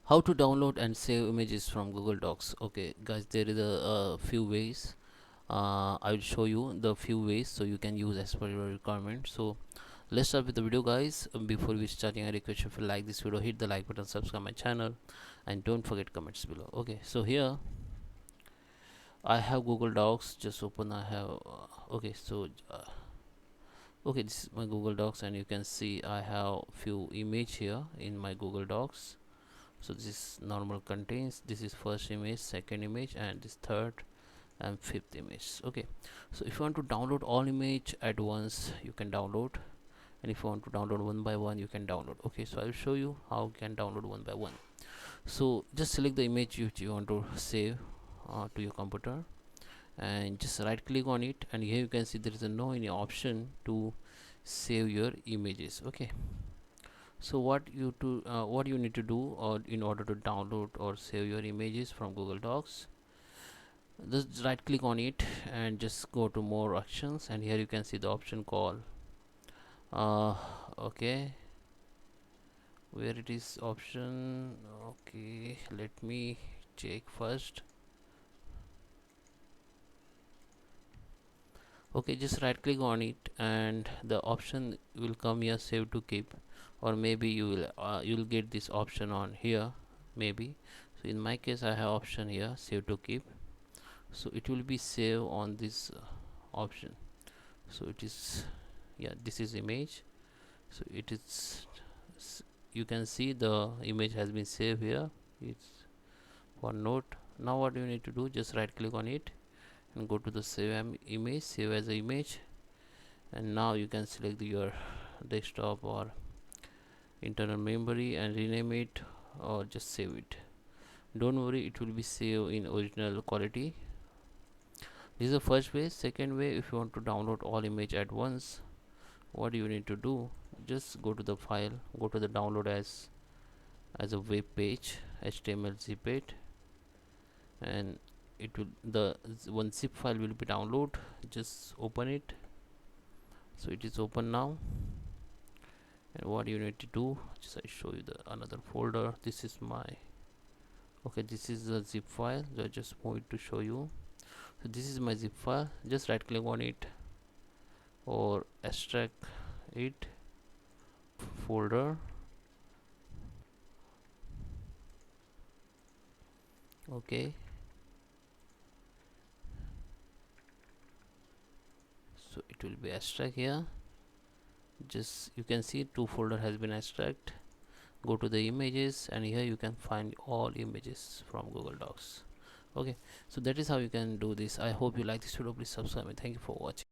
How to download and save images from Google Docs. Okay guys, there is a few ways. I will show you the few ways so you can use as per your requirement. So let's start with the video guys. Before we starting, I request you, if you like this video, hit the like button, subscribe my channel, and don't forget comments below. Okay, so here I have Google Docs. Just open. I have okay, so okay, this is my Google Docs, and you can see I have few image here in my Google Docs. So this is normal contains, this is first image, second image, and this third and fifth image. Okay, so if you want to download all image at once, you can download, and if you want to download one by one, you can download. Okay, so I will show you how you can download one by one. So just select the image which you want to save to your computer, and just right click on it, and here you can see there is a no any option to save your images. Okay, so what you need to do, or in order to download or save your images from Google Docs, just right click on it and just go to more options, and here you can see the option called uh, okay, where it is option. Okay, let me check first. Okay, just right click on it, and the option will come here, save to keep, or maybe you'll get this option on here maybe. So in my case I have option here, save to keep, so it will be save on this option. So it is, yeah, this is image, so it is you can see the image has been saved here. It's one note. Now what you need to do, just right click on it and go to the save image, save as a image, and now you can select your desktop or internal memory and rename it, or just save it. Don't worry, it will be saved in original quality. This is the first way. Second way, if you want to download all image at once, what you need to do, just go to the file, go to the download as a web page, HTML zip it, and it will, the one zip file will be download. Just open it. So it is open now, and what you need to do, just I show you the another folder. This is my, okay, this is the zip file, so I just move it to show you. So this is my zip file. Just right click on it or extract it, folder. Okay, so it will be extract here. Just you can see two folder has been extract. Go to the images, and here you can find all images from Google Docs. Okay, so that is how you can do this. I hope you like this video. Please subscribe, and thank you for watching.